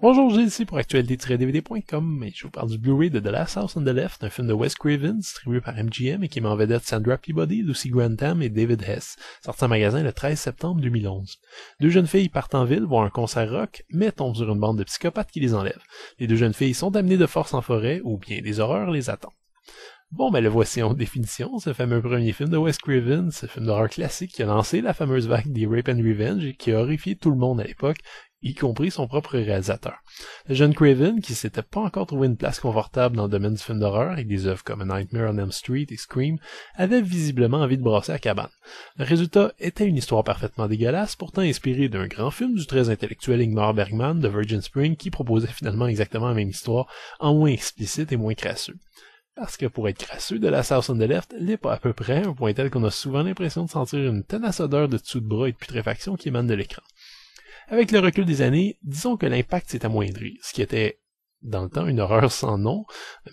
Bonjour, Gilles ici pour actualité-dvd.com et je vous parle du Blu-ray de The Last House on the Left, un film de Wes Craven distribué par MGM et qui met en vedette Sandra Peabody, Lucy Grantham et David Hess, sorti en magasin le 13 septembre 2011. Deux jeunes filles partent en ville voir un concert rock, mais tombent sur une bande de psychopathes qui les enlèvent. Les deux jeunes filles sont amenées de force en forêt, ou bien des horreurs les attendent. Bon, ben le voici en définition, ce fameux premier film de Wes Craven, ce film d'horreur classique qui a lancé la fameuse vague des Rape and Revenge et qui a horrifié tout le monde à l'époque, y compris son propre réalisateur. Le jeune Craven, qui s'était pas encore trouvé une place confortable dans le domaine du film d'horreur, avec des œuvres comme A Nightmare on Elm Street et Scream, avait visiblement envie de brasser la cabane. Le résultat était une histoire parfaitement dégueulasse, pourtant inspirée d'un grand film du très intellectuel Ingmar Bergman de Virgin Spring, qui proposait finalement exactement la même histoire, en moins explicite et moins crasseux. Parce que pour être crasseux, de la House on the Left l'est pas à peu près, un point tel qu'on a souvent l'impression de sentir une tenace odeur de dessous de bras et de putréfaction qui émane de l'écran. Avec le recul des années, disons que l'impact s'est amoindri, ce qui était, dans le temps, une horreur sans nom,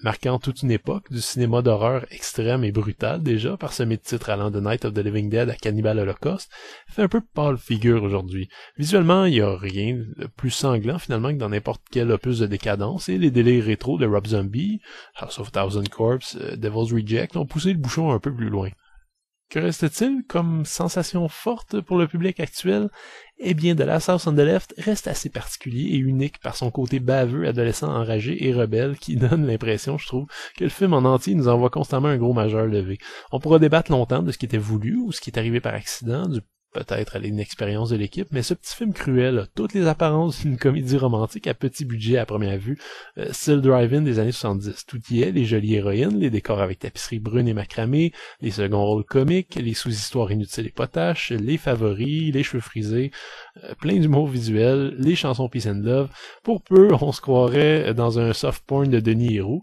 marquant toute une époque du cinéma d'horreur extrême et brutal déjà, parsemé de titres allant de Night of the Living Dead à Cannibal Holocaust, fait un peu pâle figure aujourd'hui. Visuellement, il n'y a rien de plus sanglant finalement que dans n'importe quel opus de décadence, et les délires rétro de Rob Zombie, House of Thousand Corpse, Devil's Reject ont poussé le bouchon un peu plus loin. Que reste-t-il comme sensation forte pour le public actuel? Eh bien, The Last House on the Left reste assez particulier et unique par son côté baveux, adolescent enragé et rebelle qui donne l'impression, je trouve, que le film en entier nous envoie constamment un gros majeur levé. On pourra débattre longtemps de ce qui était voulu ou ce qui est arrivé par accident, peut-être à l'inexpérience de l'équipe, mais ce petit film cruel a toutes les apparences d'une comédie romantique à petit budget à première vue, style drive-in des années 70. Tout y est, les jolies héroïnes, les décors avec tapisserie brune et macramée, les seconds rôles comiques, les sous-histoires inutiles et potaches, les favoris, les cheveux frisés, plein d'humour visuel, les chansons Peace and Love. Pour peu, on se croirait dans un soft porn de Denis Héroux.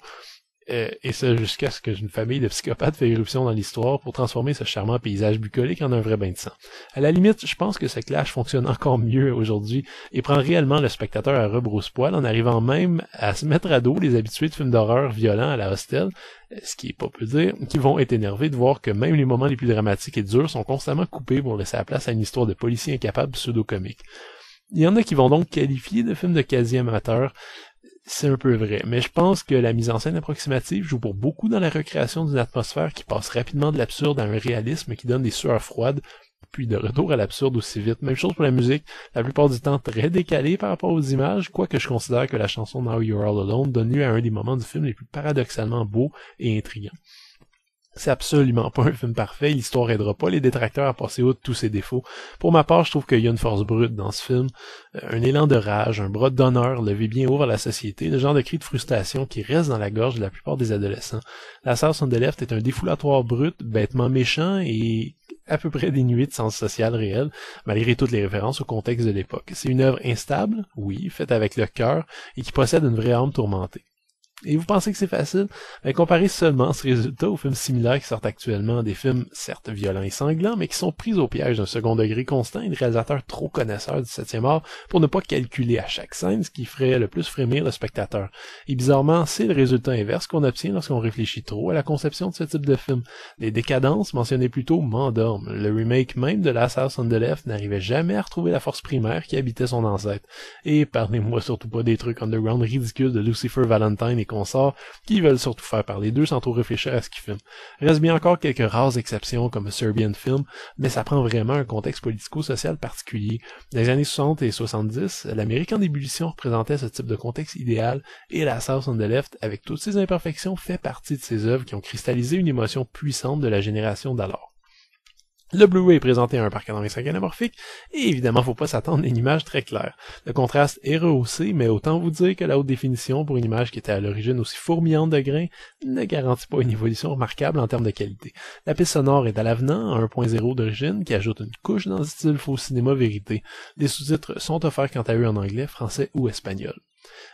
Et ça jusqu'à ce qu'une famille de psychopathes fait irruption dans l'histoire pour transformer ce charmant paysage bucolique en un vrai bain de sang. À la limite, je pense que ce clash fonctionne encore mieux aujourd'hui et prend réellement le spectateur à rebrousse-poil en arrivant même à se mettre à dos les habitués de films d'horreur violents à la Hostel, ce qui est pas peu dire, qui vont être énervés de voir que même les moments les plus dramatiques et durs sont constamment coupés pour laisser la place à une histoire de policiers incapables pseudo-comiques. Il y en a qui vont donc qualifier de film de quasi-amateur. C'est un peu vrai, mais je pense que la mise en scène approximative joue pour beaucoup dans la recréation d'une atmosphère qui passe rapidement de l'absurde à un réalisme qui donne des sueurs froides, puis de retour à l'absurde aussi vite. Même chose pour la musique, la plupart du temps très décalée par rapport aux images, quoique je considère que la chanson Now You're All Alone donne lieu à un des moments du film les plus paradoxalement beaux et intrigants. C'est absolument pas un film parfait, l'histoire aidera pas les détracteurs à passer outre tous ses défauts. Pour ma part, je trouve qu'il y a une force brute dans ce film, un élan de rage, un bras d'honneur levé bien haut vers la société, le genre de cri de frustration qui reste dans la gorge de la plupart des adolescents. La House on the Left est un défoulatoire brut, bêtement méchant et à peu près dénué de sens social réel, malgré toutes les références au contexte de l'époque. C'est une œuvre instable, oui, faite avec le cœur, et qui possède une vraie âme tourmentée. Et vous pensez que c'est facile? Ben, comparez seulement ce résultat aux films similaires qui sortent actuellement, des films certes violents et sanglants, mais qui sont pris au piège d'un second degré constant et de réalisateurs trop connaisseurs du 7e art pour ne pas calculer à chaque scène ce qui ferait le plus frémir le spectateur. Et bizarrement, c'est le résultat inverse qu'on obtient lorsqu'on réfléchit trop à la conception de ce type de film. Les décadences mentionnées plus tôt m'endorment. Le remake même de Last House on the Left n'arrivait jamais à retrouver la force primaire qui habitait son ancêtre. Et parlez-moi surtout pas des trucs underground ridicules de Lucifer Valentine et consorts qui veulent surtout faire parler d'eux sans trop réfléchir à ce qu'ils filment. Reste bien encore quelques rares exceptions comme Serbian Film, mais ça prend vraiment un contexte politico-social particulier. Dans les années 60 et 70, l'Amérique en ébullition représentait ce type de contexte idéal et La House on the Left, avec toutes ses imperfections, fait partie de ces œuvres qui ont cristallisé une émotion puissante de la génération d'alors. Le Blu-ray est présenté à un parc 45 anamorphique, et évidemment, faut pas s'attendre à une image très claire. Le contraste est rehaussé, mais autant vous dire que la haute définition pour une image qui était à l'origine aussi fourmillante de grains ne garantit pas une évolution remarquable en termes de qualité. La piste sonore est à l'avenant, à 1.0 d'origine, qui ajoute une couche dans le style faux cinéma vérité. Les sous-titres sont offerts quant à eux en anglais, français ou espagnol.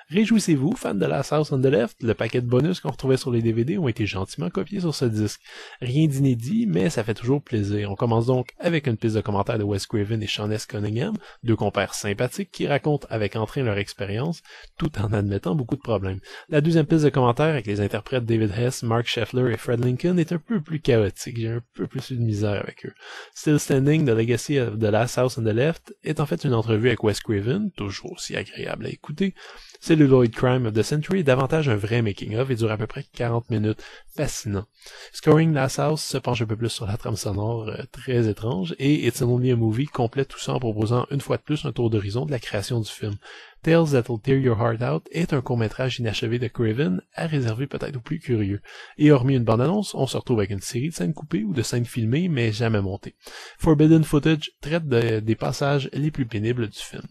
Réjouissez-vous, fans de Last House on the Left, le paquet de bonus qu'on retrouvait sur les DVD ont été gentiment copiés sur ce disque. Rien d'inédit, mais ça fait toujours plaisir. On commence donc avec une piste de commentaires de Wes Craven et Sean S. Cunningham, deux compères sympathiques qui racontent avec entrain leur expérience, tout en admettant beaucoup de problèmes. La deuxième piste de commentaires avec les interprètes David Hess, Mark Scheffler et Fred Lincoln est un peu plus chaotique, j'ai un peu plus de misère avec eux. Still Standing, The Legacy of the Last House on the Left est en fait une entrevue avec Wes Craven, toujours aussi agréable à écouter, Celluloid Crime of the Century est davantage un vrai making-of et dure à peu près 40 minutes. Fascinant. Scoring Last House se penche un peu plus sur la trame sonore très étrange et It's Only a Movie complète tout ça en proposant une fois de plus un tour d'horizon de la création du film. Tales That'll Tear Your Heart Out est un court-métrage inachevé de Craven à réserver peut-être aux plus curieux. Et hormis une bande-annonce, on se retrouve avec une série de scènes coupées ou de scènes filmées mais jamais montées. Forbidden Footage traite des passages les plus pénibles du film.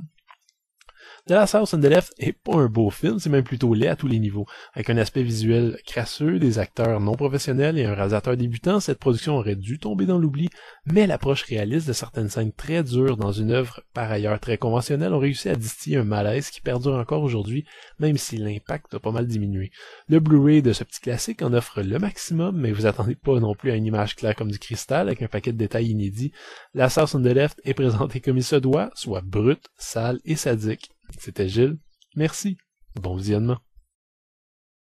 The Last House on the Left est pas un beau film, c'est même plutôt laid à tous les niveaux. Avec un aspect visuel crasseux, des acteurs non professionnels et un réalisateur débutant, cette production aurait dû tomber dans l'oubli, mais l'approche réaliste de certaines scènes très dures dans une œuvre par ailleurs très conventionnelle ont réussi à distiller un malaise qui perdure encore aujourd'hui, même si l'impact a pas mal diminué. Le Blu-ray de ce petit classique en offre le maximum, mais vous attendez pas non plus à une image claire comme du cristal, avec un paquet de détails inédits. The Last House on the Left est présenté comme il se doit, soit brut, sale et sadique. C'était Gilles. Merci. Bon visionnement.